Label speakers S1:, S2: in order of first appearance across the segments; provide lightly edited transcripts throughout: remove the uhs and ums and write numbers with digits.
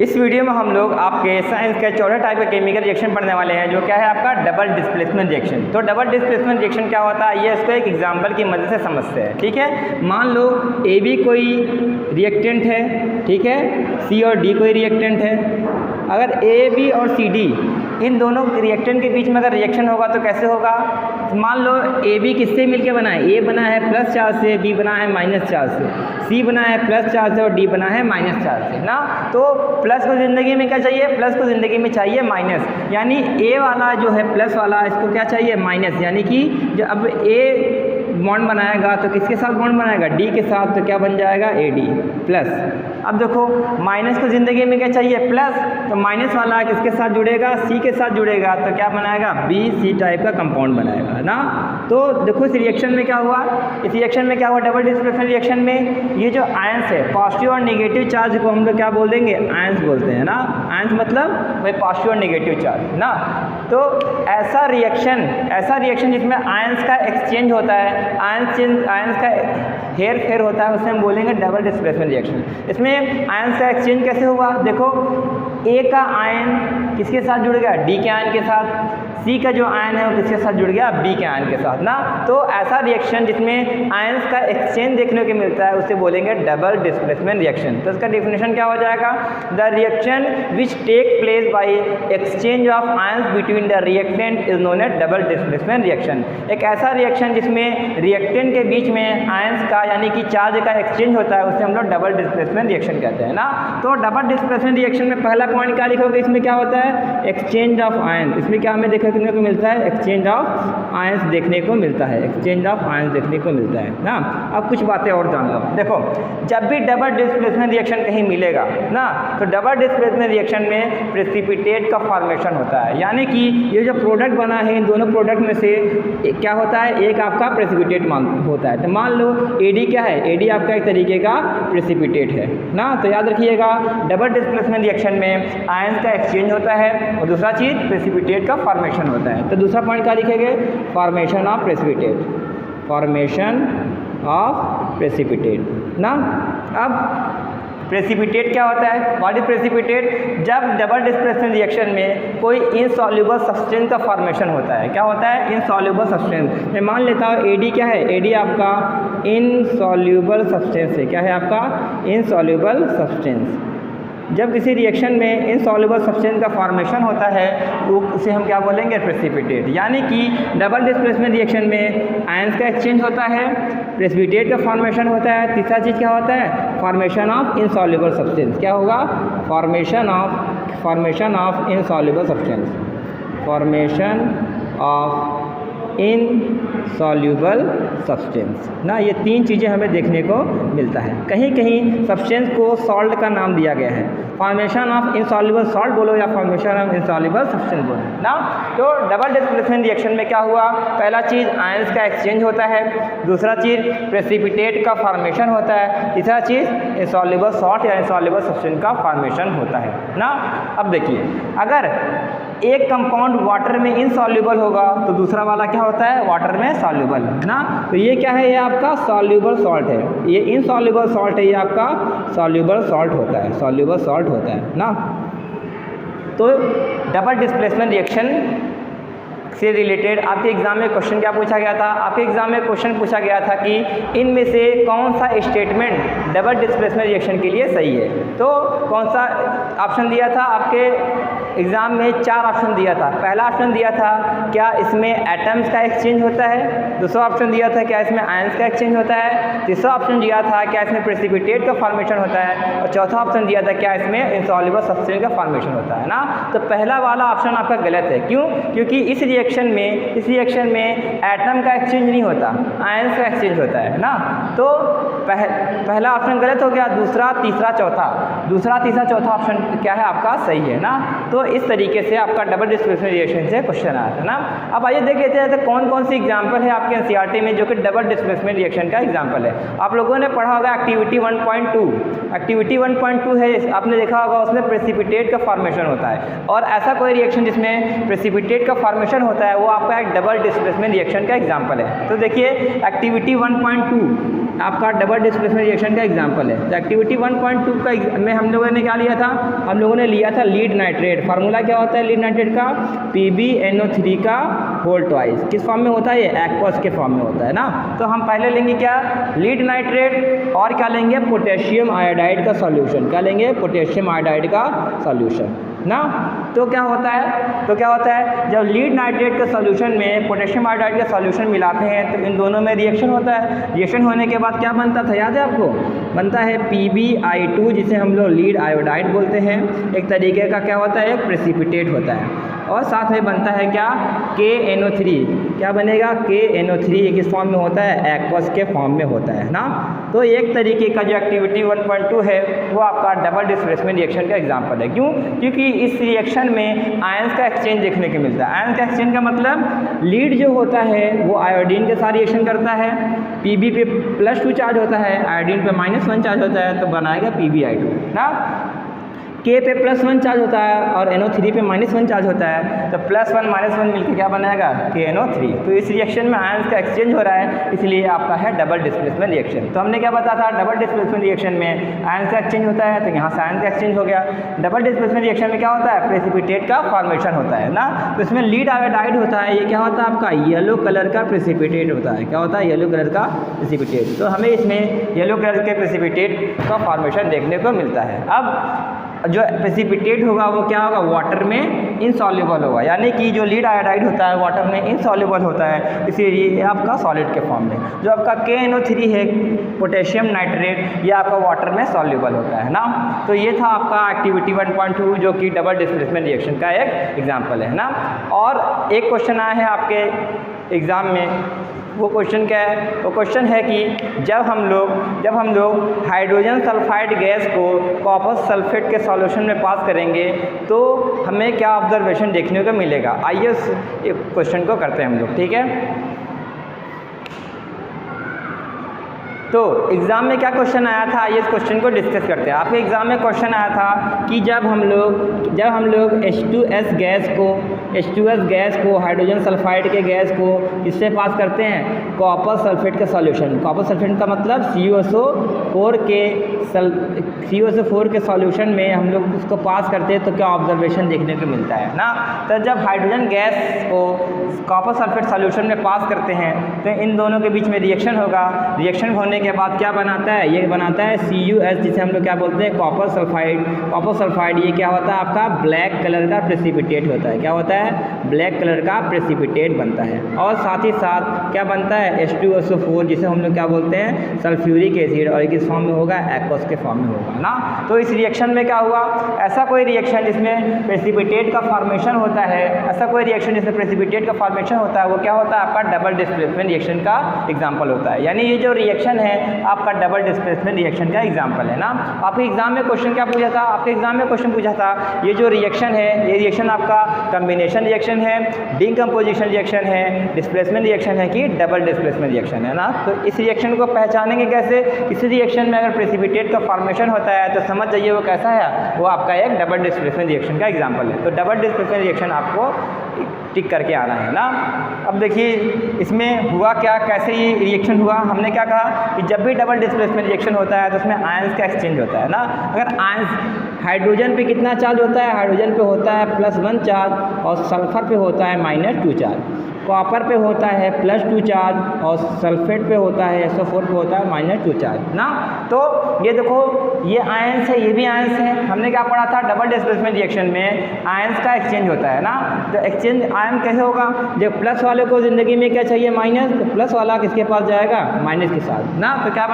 S1: इस वीडियो में हम लोग आपके साइंस के चौथे टाइप का केमिकल रिएक्शन पढ़ने वाले हैं, जो क्या है आपका डबल डिस्प्लेसमेंट रिएक्शन। तो डबल डिस्प्लेसमेंट रिएक्शन क्या होता है, ये इसको एक एग्जांपल की मदद से समझते हैं। ठीक है, मान लो ए बी कोई रिएक्टेंट है, ठीक है, सी और डी कोई रिएक्टेंट है। अगर ए बी और सी डी इन दोनों रिएक्टेंट के बीच में अगर रिएक्शन होगा तो कैसे होगा। मान लो ए बी किससे मिलके बना है, ए बना है प्लस चार्ज से, बी बना है माइनस चार्ज से, सी बना है प्लस चार्ज से और डी बना है माइनस चार्ज से ना। तो प्लस को ज़िंदगी में क्या चाहिए, प्लस को ज़िंदगी में चाहिए माइनस, यानी ए वाला जो है प्लस वाला इसको क्या चाहिए माइनस, यानी कि जो अब ए बॉन्ड बनाएगा तो किसके साथ बॉन्ड बनाएगा, डी के साथ, तो क्या बन जाएगा ए डी प्लस। अब देखो माइनस को ज़िंदगी में क्या चाहिए प्लस, तो माइनस वाला किसके साथ जुड़ेगा, सी के साथ जुड़ेगा, तो क्या बनाएगा बी सी टाइप का कंपाउंड बनाएगा ना। तो देखो इस रिएक्शन में क्या हुआ, इस रिएक्शन में क्या हुआ, डबल डिस्प्लेसमेंट रिएक्शन में ये जो आयंस है पॉजिटिव और नेगेटिव चार्ज को हम लोग क्या बोल देंगे, आयंस बोलते हैं ना। आयंस मतलब वही पॉजिटिव और नेगेटिव चार्ज ना। तो ऐसा रिएक्शन जिसमें आयंस का एक्सचेंज होता है, आयंस का हेर फेर होता है, उसे हम बोलेंगे डबल डिस्प्लेसमेंट रिएक्शन। इसमें आयंस का एक्सचेंज कैसे हुआ, देखो ए का आयन किसके साथ जुड़ गया, डी के आयन के साथ, सी का जो आयन है वो किसके साथ जुड़ गया, बी के आयन के साथ ना। तो ऐसा रिएक्शन जिसमें आयंस का एक्सचेंज देखने को मिलता है उसे बोलेंगे डबल डिस्प्लेसमेंट रिएक्शन। तो इसका डेफिनेशन क्या हो जाएगा, the reaction which take place by exchange of ions between the reactant is known as double displacement reaction. एक ऐसा रिएक्शन जिसमें रिएक्टेंट के बीच में आयंस का यानी कि चार्ज का एक्सचेंज होता है उसे हम लोग डबल डिस्प्लेसमेंट रिएक्शन कहते हैं ना। तो डबल डिस्प्लेसमेंट रिएक्शन में पहला पॉइंट क्या लिखोगे, इसमें क्या होता है एक्सचेंज ऑफ आयन। इसमें क्या हमें देखने को मिलता है, एक्सचेंज ऑफ आयंस देखने को मिलता है, एक्सचेंज ऑफ आयंस देखने को मिलता है ना। अब कुछ बातें और जान लो, देखो जब भी डबल डिस्प्लेसमेंट रिएक्शन कहीं मिलेगा ना, तो डबल डिस्प्लेसमेंट रिएक्शन में प्रेसिपिटेट का फॉर्मेशन होता है, यानी कि ये जो प्रोडक्ट बना है इन दोनों प्रोडक्ट में से क्या होता है, एक आपका प्रेसिपिटेट होता है। तो मान लो एडी क्या है, एडी आपका एक तरीके का प्रेसिपिटेट है ना। तो याद रखिएगा डबल डिस्प्लेसमेंट रिएक्शन में आयंस का एक्सचेंज होता है और दूसरा चीज़ प्रेसिपिटेट का फॉर्मेशन होता है। तो दूसरा पॉइंट क्या लिखेंगे, formation of precipitate, formation of precipitate ना। अब प्रेसिपिटेट क्या होता है, व्हाट इज प्रेसिपिटेट, जब डबल डिस्प्लेसमेंट रिएक्शन में कोई इनसॉल्युबल सब्सटेंस का फॉर्मेशन होता है। क्या होता है, इनसॉल्युबल सब्सटेंस। मैं मान लेता हूँ एडी क्या है, एडी आपका इनसॉल्युबल सब्सटेंस है। क्या है आपका, इनसॉल्युबल सब्सटेंस। जब किसी रिएक्शन में इनसॉल्युबल सब्सटेंस का फॉर्मेशन होता है तो उसे हम क्या बोलेंगे, प्रेसिपिटेट। यानी कि डबल डिस्प्लेसमेंट रिएक्शन में आयंस का एक्सचेंज होता है, प्रेसिपिटेट का फॉर्मेशन होता है, तीसरा चीज़ क्या होता है, फॉर्मेशन ऑफ इनसॉल्युबल सब्सटेंस। क्या होगा, formation of insoluble substance, formation of insoluble substance ना। ये तीन चीज़ें हमें देखने को मिलता है। कहीं कहीं सब्सटेंस को सॉल्ट का नाम दिया गया है, फॉर्मेशन ऑफ इनसॉल्युबल सॉल्ट बोलो या फॉर्मेशन ऑफ इनसॉल्युबल सब्सटेंस बोलो ना। तो डबल डिस्प्लेसमेंट रिएक्शन में क्या हुआ, पहला चीज़ आयंस का एक्सचेंज होता है, दूसरा चीज़ प्रेसिपिटेट का फॉर्मेशन होता है, तीसरा चीज़ इनसॉल्युबल सॉल्ट या इनसॉल्युबल सब्सटेंस का फॉर्मेशन होता है ना। अब देखिए अगर एक कंपाउंड वाटर में इनसॉल्युबल होगा तो दूसरा वाला क्या होता है, वाटर में सॉल्युबल ना। तो ये क्या है, ये आपका सॉल्युबल सॉल्ट है, ये इनसॉल्युबल सॉल्ट है, ये आपका सॉल्युबल सॉल्ट होता है, सॉल्युबल सॉल्ट होता है ना। तो डबल डिस्प्लेसमेंट रिएक्शन से रिलेटेड आपके एग्जाम में क्वेश्चन क्या पूछा गया था, आपके एग्जाम में क्वेश्चन पूछा गया था कि इनमें से कौन सा स्टेटमेंट डबल डिस्प्लेसमेंट रिएक्शन के लिए सही है। तो कौन सा ऑप्शन दिया था, आपके एग्ज़ाम में 4 ऑप्शन दिया था। पहला ऑप्शन दिया था क्या इसमें एटम्स का एक्सचेंज होता है, दूसरा ऑप्शन दिया था क्या इसमें आयंस का एक्सचेंज होता है, तीसरा ऑप्शन दिया था क्या इसमें प्रेसिपिटेट का फॉर्मेशन होता है, और चौथा ऑप्शन दिया था क्या इसमें इनसॉल्युबल सब्सटेंस का फॉर्मेशन होता है ना। तो पहला वाला ऑप्शन आपका गलत है, क्यों, क्योंकि इस रिएक्शन में एटम का एक्सचेंज नहीं होता, आयंस का एक्सचेंज होता है ना। तो पहला ऑप्शन गलत हो गया, दूसरा तीसरा चौथा ऑप्शन क्या है आपका सही है ना। तो इस तरीके से आपका डबल डिस्प्लेसमेंट रिएक्शन से क्वेश्चन आया था ना। अब आइए देख लेते हैं कौन कौन सी एग्जाम्पल है आपके एनसीईआरटी में जो कि डबल डिस्प्लेसमेंट रिएक्शन का एग्जाम्पल है। आप लोगों ने पढ़ा होगा एक्टिविटी 1.2, एक्टिविटी 1.2 है, आपने देखा होगा उसमें प्रेसिपिटेट का फॉर्मेशन होता है, और ऐसा कोई रिएक्शन जिसमें प्रेसिपिटेट का फॉर्मेशन होता है वो आपका एक डबल डिस्प्लेसमेंट रिएक्शन का एग्जाम्पल है। तो देखिए एक्टिविटी 1.2 आपका डबल डिस्प्लेसमेंट रिएक्शन का एग्जांपल है। तो एक्टिविटी 1.2 का में हम लोगों ने क्या लिया था, हम लोगों ने लिया था लीड नाइट्रेट। फार्मूला क्या होता है लीड नाइट्रेट का, PbNO3 का होल ट्वाइस। किस फॉर्म में होता है ये, एक्वस के फॉर्म में होता है ना। तो हम पहले लेंगे क्या, लीड नाइट्रेट और क्या लेंगे, पोटेशियम आयोडाइड का सॉल्यूशन। क्या लेंगे, पोटेशियम आयोडाइड का सॉल्यूशन ना। तो क्या होता है जब लीड नाइट्रेट के सॉल्यूशन में पोटेशियम आयोडाइड का सॉल्यूशन मिलाते हैं तो इन दोनों में रिएक्शन होता है। रिएक्शन होने के बाद क्या बनता था, याद है आपको, बनता है PbI2 जिसे हम लोग लीड आयोडाइड बोलते हैं। एक तरीके का क्या होता है, एक प्रेसिपिटेट होता है। और साथ में बनता है क्या, KNO3। क्या बनेगा, KNO3 किस फॉर्म में होता है, एक्वस के फॉर्म में होता है ना। तो एक तरीके का जो एक्टिविटी 1.2 है वो आपका डबल डिस्प्लेसमेंट रिएक्शन का एग्जांपल है। क्यों, क्योंकि इस रिएक्शन में आयंस का एक्सचेंज देखने को मिलता है। आयंस का एक्सचेंज का मतलब लीड जो होता है वो आयोडीन के साथ रिएक्शन करता है, Pb पे +2 चार्ज होता है, आयोडीन पे -1 चार्ज होता है, तो बनाएगा PbI2 ना। K पे +1 चार्ज होता है और NO3 पे -1 चार्ज होता है, तो +1 -1 मिलकर क्या बनाएगा, KNO3। तो इस रिएक्शन में आयंस का एक्सचेंज हो रहा है, इसलिए आपका है डबल डिस्प्लेसमेंट रिएक्शन। तो हमने क्या बताया था, डबल डिस्प्लेसमेंट रिएक्शन में आयंस का एक्सचेंज होता है, तो यहाँ से आयंस का एक्सचेंज हो गया। डबल डिस्प्लेसमेंट रिएक्शन में क्या होता है, प्रेसिपिटेट का फॉर्मेशन होता है ना। तो इसमें लीड आयोडाइड होता है, ये क्या होता है आपका येलो कलर का प्रेसिपिटेट होता है। क्या होता है, येलो कलर का प्रेसिपिटेट। तो हमें इसमें येलो कलर के प्रेसिपिटेट का फॉर्मेशन देखने को मिलता है। अब जो प्रेसिपिटेट होगा वो क्या होगा, वाटर में इनसॉल्युबल होगा, यानी कि जो लीड आयोडाइड होता है वाटर में इनसॉल्युबल होता है, इसीलिए आपका सॉलिड के फॉर्म में। जो आपका KNO3 है, पोटेशियम नाइट्रेट, ये आपका वाटर में सॉल्युबल होता है ना। तो ये था आपका एक्टिविटी 1.2 जो कि डबल डिस्प्लेसमेंट रिएक्शन का एक एग्जाम्पल है ना। और एक क्वेश्चन आया है आपके एग्ज़ाम में, वो क्वेश्चन क्या है, वो क्वेश्चन है कि जब हम लोग हाइड्रोजन सल्फाइड गैस को कॉपर सल्फेट के सॉल्यूशन में पास करेंगे तो हमें क्या ऑब्जर्वेशन देखने को मिलेगा। आइए उस क्वेश्चन को करते हैं हम लोग, ठीक है। तो एग्ज़ाम में क्या क्वेश्चन आया था, आइए इस क्वेश्चन को डिस्कस करते हैं। आपके एग्ज़ाम में क्वेश्चन आया था कि जब हम लोग H2S गैस को हाइड्रोजन सल्फाइड के गैस को किससे पास करते हैं, कॉपर सल्फेट का सॉल्यूशन। कॉपर सल्फेट का मतलब CuSO4 के सॉल्यूशन में हम लोग उसको पास करते हैं तो क्या ऑब्जर्वेशन देखने को मिलता है ना। तो जब हाइड्रोजन गैस को कॉपर सल्फेट सॉल्यूशन में पास करते हैं तो इन दोनों के बीच में रिएक्शन होगा। रिएक्शन होने के बाद क्या बनाता है, ये बनाता है CuS जिसे हम लोग क्या बोलते हैं, कॉपर सल्फाइड। कॉपर सल्फाइड ये क्या होता है आपका, ब्लैक कलर का प्रेसिपिटेट होता है। क्या होता है, ब्लैक कलर का प्रेसिपिटेट बनता है। और साथ ही साथ क्या बनता है, H2SO4 जिसे हम लोग क्या बोलते हैं, सल्फ्यूरिक एसिड, और किस फॉर्म में होगा, एक्वस के फॉर्म में होगा ना। तो इस रिएक्शन में क्या हुआ, ऐसा कोई रिएक्शन जिसमें प्रेसिपिटेट का फॉर्मेशन होता है, ऐसा कोई रिएक्शन जिसमें प्रेसिपिटेट का फॉर्मेशन होता है वो क्या होता है, आपका डबल डिस्प्लेसमेंट रिएक्शन का एग्जाम्पल होता है। यानी ये जो रिएक्शन है आपका डबल डिस्प्लेसमेंट रिएक्शन का एग्जाम्पल है ना। आपके एग्जाम में क्वेश्चन क्या पूछा था, आपके एग्जाम में क्वेश्चन पूछा था ये जो रिएक्शन है, ये रिएक्शन आपका कम्बिनेशन रिएक्शन है, डिकम्पोजिशन रिएक्शन है, डिस्प्लेसमेंट रिएक्शन है कि डबल डिस्प्लेसमेंट रिएक्शन है ना। तो इस रिएक्शन को पहचानेंगे कैसे, किसी रिएक्शन में अगर प्रेसिपिटेट का फॉर्मेशन होता है तो समझ जाइए वो कैसा है, वो आपका एक डबल डिस्प्लेसमेंट रिएक्शन का एग्जाम्पल है। तो डबल डिस्प्लेसमेंट रिएक्शन आपको टिक करके आना है ना। अब देखिए इसमें हुआ क्या, कैसे ये रिएक्शन हुआ। हमने क्या कहा कि जब भी डबल डिस्प्लेसमेंट रिएक्शन होता है तो उसमें आयंस का एक्सचेंज होता है ना। अगर आयंस हाइड्रोजन पे कितना चार्ज होता है, हाइड्रोजन पे होता है +1 चार्ज और सल्फर पे होता है -2 चार्ज, कॉपर पे होता है +2 चार्ज और सल्फेट पे होता है SO4 पे होता है -2 चार्ज ना। तो ये देखो ये आयंस है, ये भी आयंस है। हमने क्या पढ़ा था, डबल डिस्प्लेसमेंट रिएक्शन में आयंस का एक्सचेंज होता है ना। तो एक्सचेंज आयन कैसे होगा, जब प्लस वाले को ज़िंदगी में क्या चाहिए, माइनस, तो प्लस वाला किसके पास जाएगा, माइनस के साथ ना। तो क्या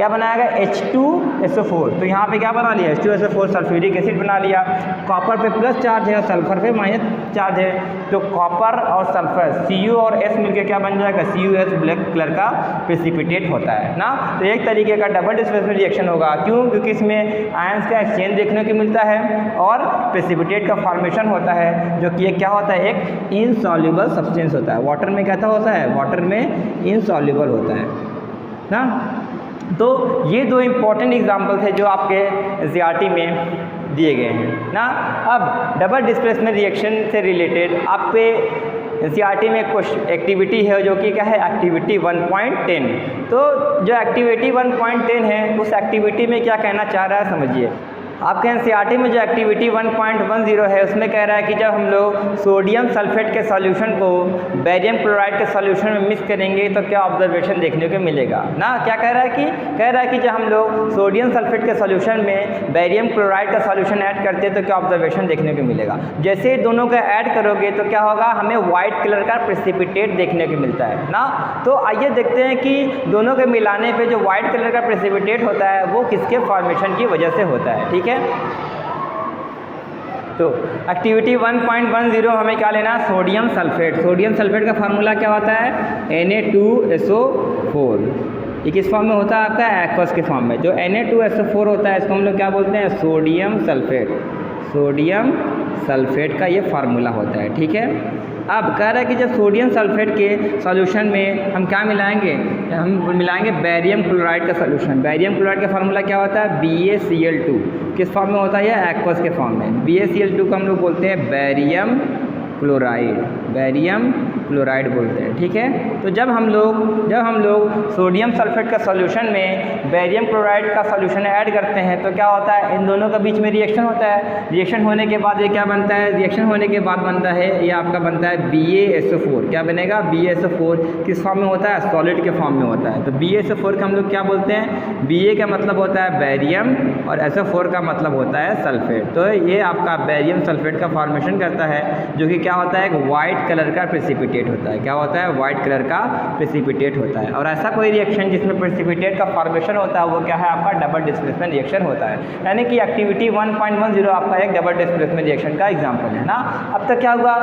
S1: बनाएगा H2SO4। तो यहाँ पे क्या बना लिया, H2SO4 सल्फ्यूरिक एसिड बना लिया। कॉपर पे प्लस चार्ज है और सल्फर पे माइनस चार्ज है, तो कॉपर और सल्फर Cu और S मिलकर क्या बन जाएगा, CuS ब्लैक कलर का प्रेसिपिटेट होता है ना। तो एक तरीके का डबल डिस्प्लेसमेंट रिएक्शन होगा। क्यों, क्योंकि इसमें आयंस का एक्सचेंज देखने को मिलता है और प्रेसिपिटेट का फॉर्मेशन होता है जो कि क्या होता है, एक इनसॉल्युबल सब्सटेंस होता है। वाटर में कैसा होता है, वाटर में इनसॉल्युबल होता है ना। तो ये दो इम्पॉर्टेंट एग्जाम्पल थे जो आपके NCERT में दिए गए हैं ना। अब डबल डिस्प्लेसमेंट रिएक्शन से रिलेटेड आप पे एनसीईआरटी में कुछ एक्टिविटी है जो कि क्या है, एक्टिविटी 1.10। तो जो एक्टिविटी 1.10 है उस एक्टिविटी में क्या कहना चाह रहा है समझिए। आपके एनसीईआरटी में जो एक्टिविटी 1.10 है उसमें कह रहा है कि जब हम लोग सोडियम सल्फेट के सॉल्यूशन को बेरियम क्लोराइड के सॉल्यूशन में मिक्स करेंगे तो क्या ऑब्जर्वेशन देखने को मिलेगा ना। क्या कह रहा है कि जब हम लोग सोडियम सल्फेट के सॉल्यूशन में बेरियम क्लोराइड का सॉल्यूशन ऐड करते हैं तो क्या ऑब्जर्वेशन देखने को मिलेगा। जैसे ही दोनों का ऐड करोगे तो क्या होगा, हमें वाइट कलर का प्रेसिपिटेट देखने को मिलता है ना। तो आइए देखते हैं कि दोनों के मिलाने पे जो वाइट कलर का प्रेसिपिटेट होता है वो किसके फॉर्मेशन की वजह से होता है। ठीक है, तो एक्टिविटी 1.10 हमें क्या लेना है, सोडियम सल्फेट। सोडियम सल्फेट का फार्मूला क्या होता है, Na2SO4। ये किस फॉर्म में होता है आपका, एक्वस के फॉर्म में। जो Na2SO4 होता है इसको हम लोग क्या बोलते हैं, सोडियम सल्फेट। सोडियम सल्फेट का ये फार्मूला होता है। ठीक है, अब कह रहा है कि जब सोडियम सल्फेट के सॉल्यूशन में हम क्या मिलाएंगे, हम मिलाएंगे बेरियम क्लोराइड का सॉल्यूशन। बेरियम क्लोराइड का फार्मूला क्या होता है, BaCl2। किस फॉर्म में होता है, ये एक्वस के फॉर्म में। BaCl2 को हम लोग बोलते हैं बेरियम क्लोराइड। बेरियम क्लोराइड बोलते हैं। ठीक है, तो जब हम लोग सोडियम सल्फेट का सॉल्यूशन में बेरियम क्लोराइड का सॉल्यूशन ऐड करते हैं तो क्या होता है, इन दोनों के बीच में रिएक्शन होता है। रिएक्शन होने के बाद ये क्या बनता है, रिएक्शन होने के बाद बनता है ये आपका बनता है BaSO4। क्या बनेगा, BaSO4 किस फॉर्म में होता है, सॉलिड के फॉर्म में होता है। तो BaSO4 का हम लोग क्या बोलते हैं, Ba का मतलब होता है बेरियम और SO4 का मतलब होता है सल्फेट। तो ये आपका बेरियम सल्फेट का फॉर्मेशन करता है जो कि क्या होता है, एक वाइट कलर का प्रेसिपिटेट होता है। क्या होता है, वाइट कलर का प्रेसिपिटेट होता है। और ऐसा कोई रिएक्शन जिसमें प्रेसिपिटेट का फॉर्मेशन होता है वो क्या है, आपका डबल डिस्प्लेसमेंट रिएक्शन होता है। यानी कि एक्टिविटी 1.10 आपका एक डबल डिस्प्लेसमेंट रिएक्शन का एग्जाम्पल है ना। अब तक क्या हुआ,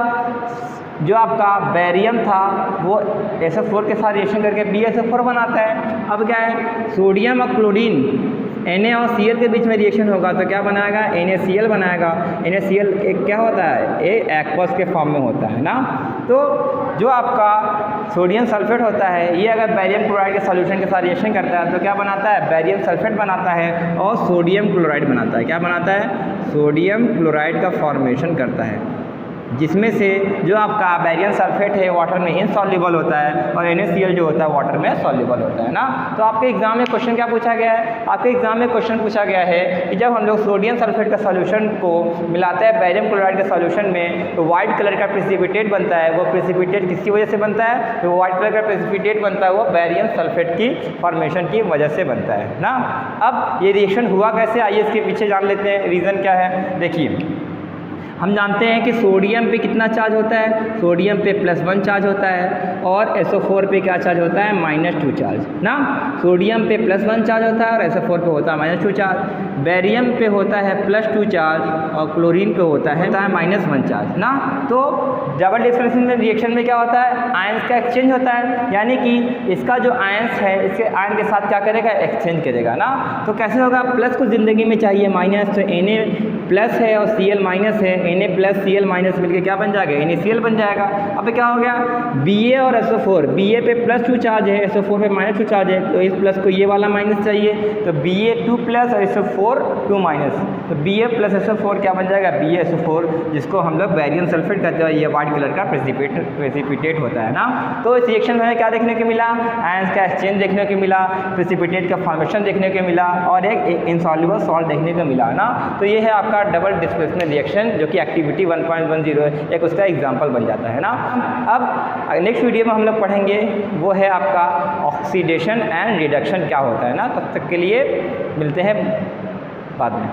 S1: जो आपका बेरियम था वो SO4 के साथ रिएक्शन करके BaSO4 बनाता है। अब क्या है, सोडियम और क्लोरीन Na और Cl के बीच में रिएक्शन होगा तो क्या बनाएगा, NaCl बनाएगा। NaCl एक क्या होता है, ये एक्वस के फॉर्म में होता है ना। तो जो आपका सोडियम सल्फेट होता है ये अगर बेरियम क्लोराइड के सॉल्यूशन के साथ रिएक्शन करता है तो क्या बनाता है, बेरियम सल्फेट बनाता है और सोडियम क्लोराइड बनाता है। क्या बनाता है, सोडियम क्लोराइड का फॉर्मेशन करता है, जिसमें से जो आपका बेरियम सल्फेट है वाटर में इनसॉल्युबल होता है और NaCl जो होता है वाटर में सॉल्युबल होता है ना। तो आपके एग्जाम में क्वेश्चन क्या पूछा गया है, आपके एग्जाम में क्वेश्चन पूछा गया है कि जब हम लोग सोडियम सल्फेट का सॉल्यूशन को मिलाते हैं बेरियम क्लोराइड के सॉल्यूशन में तो वाइट कलर का प्रेसिपिटेट बनता है। वो प्रेसिपिटेट किसकी वजह से बनता है, तो वाइट कलर का प्रेसिपिटेट बनता है वो बेरियम सल्फेट की फॉर्मेशन की वजह से बनता है ना। अब ये रिएक्शन हुआ कैसे, आइए इसके पीछे जान लेते हैं रीज़न क्या है। देखिए, हम जानते हैं कि सोडियम पे कितना चार्ज होता है, सोडियम पे +1 चार्ज होता है और SO4 पे क्या चार्ज होता है, -2 चार्ज ना। सोडियम पे +1 चार्ज होता है और SO4 पे होता है -2 चार्ज। बेरियम पे होता है +2 चार्ज और क्लोरीन पे होता है -1 चार्ज ना। तो डबल डिस्प्लेसमेंट रिएक्शन में क्या होता है, आयंस का एक्सचेंज होता है। यानी कि इसका जो आयंस है इसके आयन के साथ क्या करेगा, एक्सचेंज करेगा ना। तो कैसे होगा, प्लस को ज़िंदगी में चाहिए माइनस, तो Na+ है और Cl- है, Na+Cl- मिलकर क्या बन जाएगा, NaCl बन जाएगा। अब क्या हो गया, Ba और SO4, Ba पे +2 चार्ज है, SO4 पे -2 चार्ज है, तो इस प्लस को ये वाला माइनस चाहिए, तो Ba 2+ और SO4 2-। तो Ba + SO4 क्या बन जाएगा, BaSO4, जिसको हम लोग बेरियम सल्फेट कहते हैं। ये वाइट कलर का प्रेसिपिटेट होता है ना। तो इस रिएक्शन में क्या देखने को मिला, आयंस का एक्सचेंज देखने को मिला, प्रेसिपिटेट का फॉर्मेशन देखने को मिला और एक इनसॉल्युबल सॉल्ट देखने को मिला ना। तो ये है आपका डबल डिस्प्लेसमेंट रिएक्शन जो कि एक्टिविटी 1.10 है, एक उसका एग्जाम्पल बन जाता है ना। अब नेक्स्ट वीडियो में हम लोग पढ़ेंगे वो है आपका ऑक्सीडेशन एंड रिडक्शन क्या होता है ना। तब तक के लिए मिलते हैं बाद में।